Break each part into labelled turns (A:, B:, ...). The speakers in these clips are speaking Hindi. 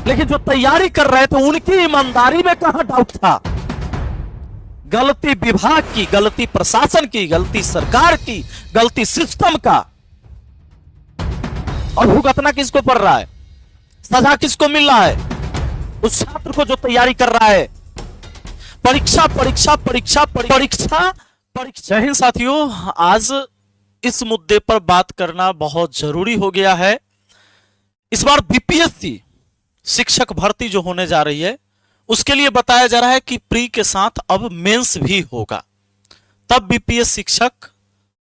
A: लेकिन जो तैयारी कर रहे थे उनकी ईमानदारी में कहां डाउट था? गलती विभाग की, गलती प्रशासन की, गलती सरकार की, गलती सिस्टम का। और भुगतना किसको पड़ रहा है? सजा किसको मिल रहा है? उस छात्र को जो तैयारी कर रहा है। परीक्षा परीक्षा परीक्षा परीक्षा परीक्षा। जय हिंद साथियों, आज इस मुद्दे पर बात करना बहुत जरूरी हो गया है। इस बार बीपीएससी शिक्षक भर्ती जो होने जा रही है उसके लिए बताया जा रहा है कि प्री के साथ अब मेंस भी होगा, तब बीपीएस शिक्षक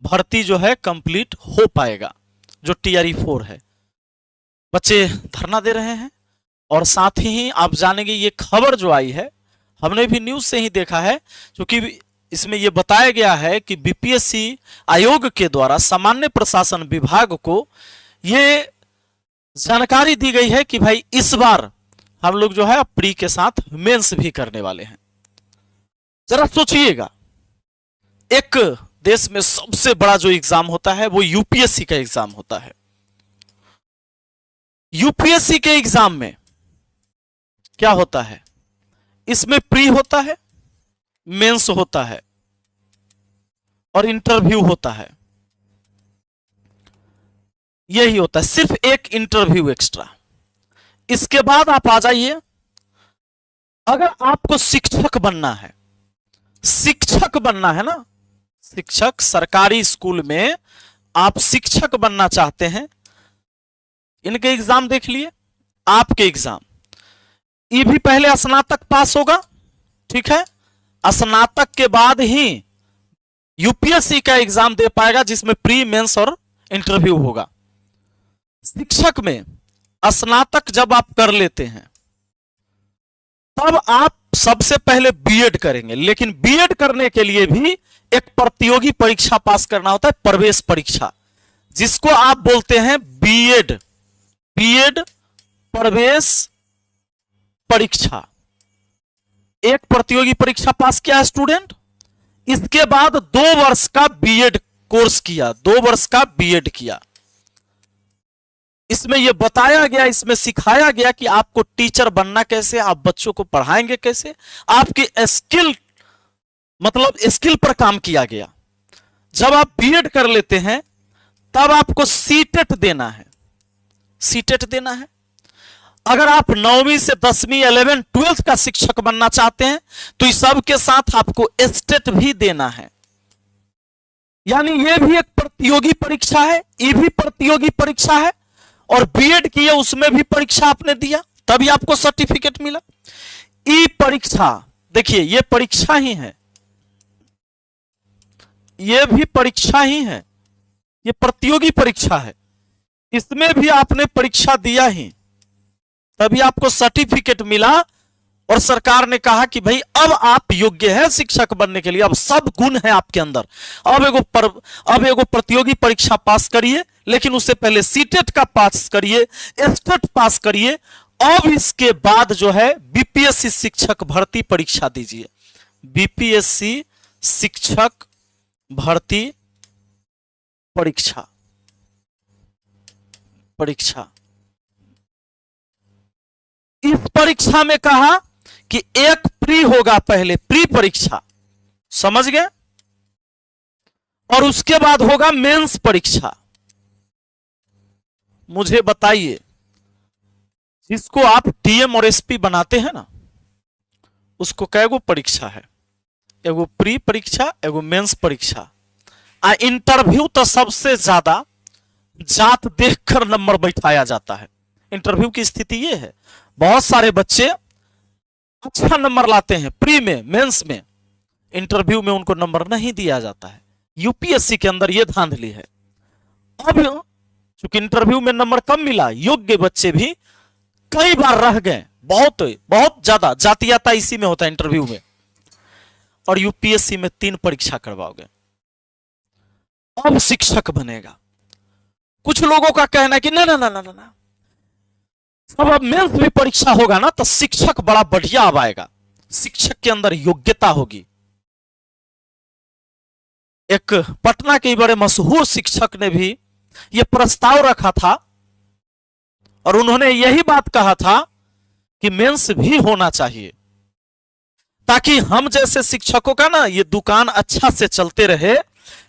A: भर्ती जो है कंप्लीट हो पाएगा। जो टीआरई 4 है, बच्चे धरना दे रहे हैं। और साथ ही आप जानेंगे ये खबर जो आई है, हमने भी न्यूज से ही देखा है, क्योंकि इसमें यह बताया गया है कि बीपीएससी आयोग के द्वारा सामान्य प्रशासन विभाग को यह जानकारी दी गई है कि भाई इस बार हम लोग जो है प्री के साथ मेंस भी करने वाले हैं। जरा सोचिएगा, एक देश में सबसे बड़ा जो एग्जाम होता है वो यूपीएससी का एग्जाम होता है। यूपीएससी के एग्जाम में क्या होता है? इसमें प्री होता है, मेंस होता है और इंटरव्यू होता है। यही होता है, सिर्फ एक इंटरव्यू एक्स्ट्रा। इसके बाद आप आ जाइए, अगर आपको शिक्षक बनना है, शिक्षक बनना है ना, शिक्षक सरकारी स्कूल में आप शिक्षक बनना चाहते हैं, इनके एग्जाम देख लिए। आपके एग्जाम ये भी पहले स्नातक पास होगा, ठीक है? स्नातक के बाद ही यूपीएससी का एग्जाम दे पाएगा, जिसमें प्री, मेंस और इंटरव्यू होगा। शिक्षक में स्नातक जब आप कर लेते हैं तब आप सबसे पहले बीएड करेंगे, लेकिन बीएड करने के लिए भी एक प्रतियोगी परीक्षा पास करना होता है, प्रवेश परीक्षा, जिसको आप बोलते हैं बीएड, बीएड प्रवेश परीक्षा। एक प्रतियोगी परीक्षा पास किया है स्टूडेंट, इसके बाद 2 वर्ष का बीएड कोर्स किया, 2 वर्ष का बीएड किया। इसमें यह बताया गया, इसमें सिखाया गया कि आपको टीचर बनना कैसे, आप बच्चों को पढ़ाएंगे कैसे, आपकी स्किल, मतलब स्किल पर काम किया गया। जब आप बीएड कर लेते हैं तब आपको सीटेट देना है, सीटेट देना है। अगर आप 9वीं से 10वीं 11 12th का शिक्षक बनना चाहते हैं तो इस सब के साथ आपको एस्टेट भी देना है। यानी यह भी एक प्रतियोगी परीक्षा है, यह भी प्रतियोगी परीक्षा है, और बीएड किए उसमें भी परीक्षा आपने दिया, तभी आपको सर्टिफिकेट मिला। ई परीक्षा, देखिए ये परीक्षा ही है, ये भी परीक्षा ही है, ये प्रतियोगी परीक्षा है, इसमें भी आपने परीक्षा दिया ही, तभी आपको सर्टिफिकेट मिला। और सरकार ने कहा कि भाई अब आप योग्य हैं शिक्षक बनने के लिए, अब सब गुण है आपके अंदर, अब एगो प्रतियोगी परीक्षा पास करिए, लेकिन उससे पहले सीटेट का पास करिए, एस्टेट पास करिए, अब इसके बाद जो है बीपीएससी शिक्षक भर्ती परीक्षा दीजिए। बीपीएससी शिक्षक भर्ती परीक्षा, इस परीक्षा में कहा कि एक प्री होगा, पहले प्री परीक्षा, समझ गए, और उसके बाद होगा मेंस परीक्षा। मुझे बताइए, जिसको आप डीएम और एसपी बनाते हैं ना, उसको कैगो परीक्षा है? एगो प्री परीक्षा, एगो मेंस परीक्षा। इंटरव्यू तो सबसे ज्यादा जात देखकर नंबर बैठाया जाता है। इंटरव्यू की स्थिति यह है, बहुत सारे बच्चे अच्छा नंबर लाते हैं प्री में, मेंस में, इंटरव्यू में उनको नंबर नहीं दिया जाता है। यूपीएससी के अंदर यह धांधली है। अब चूंकि इंटरव्यू में नंबर कम मिला, योग्य बच्चे भी कई बार रह गए, बहुत ज्यादा जातियाता इसी में होता है इंटरव्यू में। और यूपीएससी में 3 परीक्षा करवाओगे, अब शिक्षक बनेगा। कुछ लोगों का कहना है कि ना ना ना ना ना, अब मेंस भी परीक्षा होगा ना तो शिक्षक बड़ा बढ़िया अब आएगा, शिक्षक के अंदर योग्यता होगी। एक पटना के बड़े मशहूर शिक्षक ने भी यह प्रस्ताव रखा था और उन्होंने यही बात कहा था कि मेंस भी होना चाहिए, ताकि हम जैसे शिक्षकों का ना ये दुकान अच्छा से चलते रहे।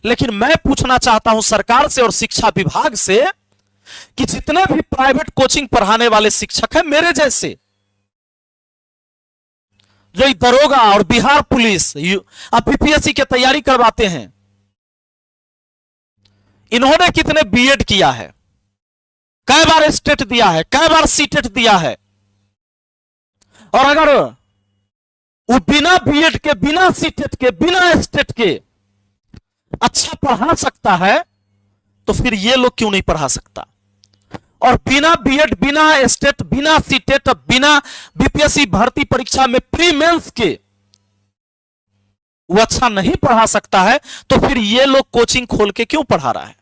A: लेकिन मैं पूछना चाहता हूं सरकार से और शिक्षा विभाग से कि जितने भी प्राइवेट कोचिंग पढ़ाने वाले शिक्षक हैं मेरे जैसे, जो दरोगा और बिहार पुलिस अब बीपीएससी की तैयारी करवाते हैं, इन्होंने कितने बीएड किया है, कई बार स्टेट दिया है, कई बार सीटेट दिया है, और अगर वो बिना बीएड के, बिना सीटेट के, बिना स्टेट के अच्छा पढ़ा सकता है तो फिर ये लोग क्यों नहीं पढ़ा सकता? और बिना बीएड, बिना स्टेट, बिना सीटेट, बिना बीपीएससी भर्ती परीक्षा में प्री मेंस के वो अच्छा नहीं पढ़ा सकता है, तो फिर ये लोग कोचिंग खोल के क्यों पढ़ा रहा है?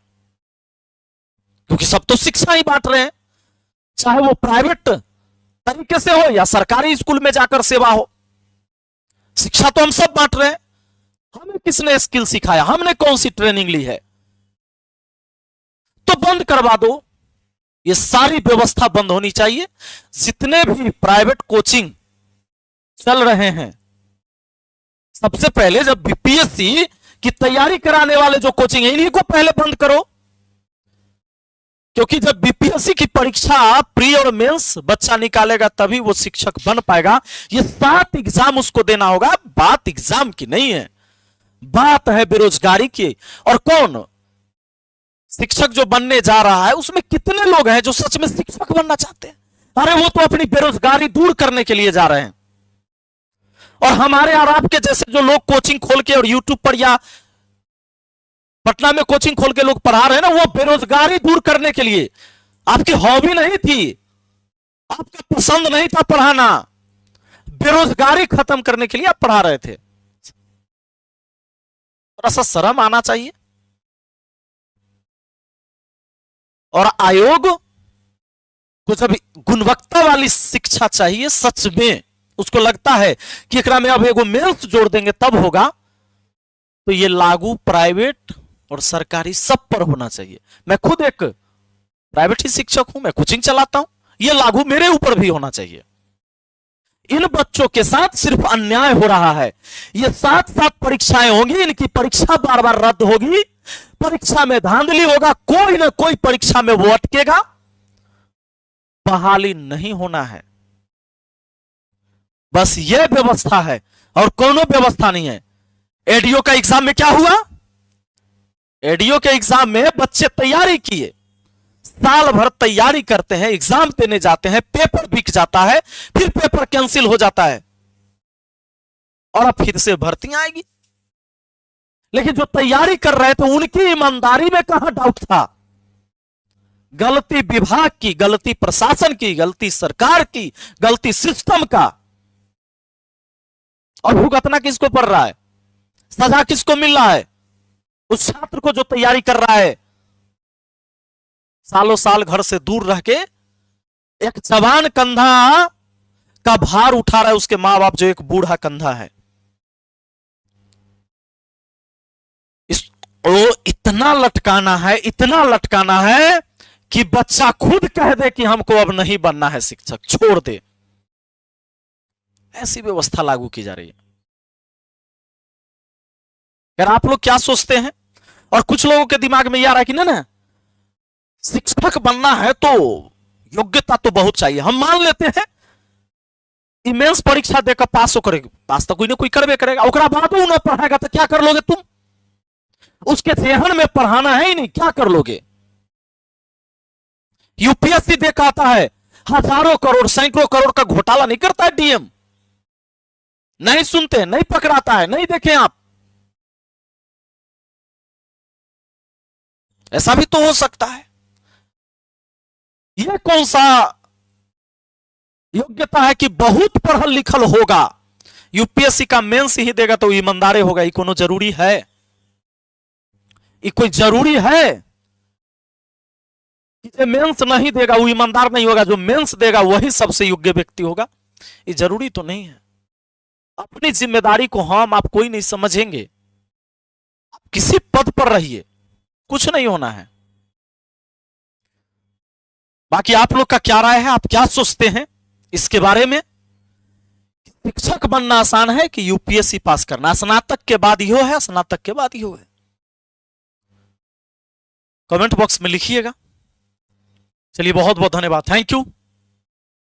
A: क्योंकि सब तो शिक्षा ही बांट रहे हैं, चाहे वो प्राइवेट तरीके से हो या सरकारी स्कूल में जाकर सेवा हो, शिक्षा तो हम सब बांट रहे हैं। हमें किसने स्किल सिखाया? हमने कौन सी ट्रेनिंग ली है? तो बंद करवा दो, ये सारी व्यवस्था बंद होनी चाहिए। जितने भी प्राइवेट कोचिंग चल रहे हैं, सबसे पहले जब बीपीएससी की तैयारी कराने वाले जो कोचिंग है, इन्हीं को पहले बंद करो। क्योंकि जब बीपीएससी की परीक्षा प्री और मेंस बच्चा निकालेगा तभी वो शिक्षक बन पाएगा। ये 7 एग्जाम उसको देना होगा। बात एग्जाम की नहीं है, बात है बेरोजगारी की। और कौन शिक्षक जो बनने जा रहा है उसमें कितने लोग हैं जो सच में शिक्षक बनना चाहते हैं? अरे वो तो अपनी बेरोजगारी दूर करने के लिए जा रहे हैं। और हमारे और आपके जैसे जो लोग कोचिंग खोल के और यूट्यूब पर या पटना में कोचिंग खोल के लोग पढ़ा रहे हैं ना, वो बेरोजगारी दूर करने के लिए, आपकी हॉबी नहीं थी, आपका पसंद नहीं था पढ़ाना, बेरोजगारी खत्म करने के लिए आप पढ़ा रहे थे। थोड़ा सा शर्म आना चाहिए। और आयोग को जब गुणवत्ता वाली शिक्षा चाहिए, सच में उसको लगता है कि एकरा में अब एगो मेंस जोड़ देंगे तब होगा, तो ये लागू प्राइवेट और सरकारी सब पर होना चाहिए। मैं खुद एक प्राइवेट ही शिक्षक हूं, मैं कोचिंग चलाता हूं, ये लागू मेरे ऊपर भी होना चाहिए। इन बच्चों के साथ सिर्फ अन्याय हो रहा है। ये 7 परीक्षाएं होंगी, इनकी परीक्षा बार बार रद्द होगी, परीक्षा में धांधली होगा, कोई ना कोई परीक्षा में वो अटकेगा, बहाली नहीं होना है। बस ये व्यवस्था है और कोनो व्यवस्था नहीं है। एडीओ का एग्जाम में क्या हुआ? एडीओ के एग्जाम में बच्चे तैयारी किए, साल भर तैयारी करते हैं, एग्जाम देने जाते हैं, पेपर बिक जाता है, फिर पेपर कैंसिल हो जाता है और अब फिर से भर्तियां आएगी। लेकिन जो तैयारी कर रहे थे उनकी ईमानदारी में कहां डाउट था? गलती विभाग की, गलती प्रशासन की, गलती सरकार की, गलती सिस्टम का। और भुगतना किसको पड़ रहा है? सजा किसको मिल रहा है? उस छात्र को जो तैयारी कर रहा है, सालों साल घर से दूर रह के एक जवान कंधा का भार उठा रहा है उसके मां बाप, जो एक बूढ़ा कंधा है। इसको इतना लटकाना है, इतना लटकाना है कि बच्चा खुद कह दे कि हमको अब नहीं बनना है शिक्षक, छोड़ दे। ऐसी व्यवस्था लागू की जा रही है। यार आप लोग क्या सोचते हैं? और कुछ लोगों के दिमाग में यह आ रहा है कि ना शिक्षक बनना है तो योग्यता तो बहुत चाहिए। हम मान लेते हैं मेंस परीक्षा देकर पास हो करेगा, पास तो कोई ना कोई करवे करेगा, ओकरा बाद वो ना पढ़ाएगा तो क्या कर लोगे तुम? उसके जेहन में पढ़ाना है ही नहीं, क्या कर लोगे? यूपीएससी देखा आता है, हजारों करोड़, सैकड़ों करोड़ का घोटाला नहीं करता है डीएम? नहीं सुनते, नहीं पकड़ाता है, नहीं देखें आप? ऐसा भी तो हो सकता है। यह कौन सा योग्यता है कि बहुत पढ़ल लिखल होगा, यूपीएससी का मेंस ही देगा तो ईमानदार होगा? ये कोनो जरूरी है? ये कोई जरूरी है कि जो मेंस नहीं देगा वो ईमानदार नहीं होगा, जो मेंस देगा वही सबसे योग्य व्यक्ति होगा? ये जरूरी तो नहीं है। अपनी जिम्मेदारी को हम आप कोई नहीं समझेंगे, आप किसी पद पर रहिए, कुछ नहीं होना है। बाकी आप लोग का क्या राय है? आप क्या सोचते हैं? इसके बारे में शिक्षक बनना आसान है कि यूपीएससी पास करना? स्नातक के बाद यो है, स्नातक के बाद यो है। कमेंट बॉक्स में लिखिएगा। चलिए बहुत बहुत धन्यवाद, थैंक यू।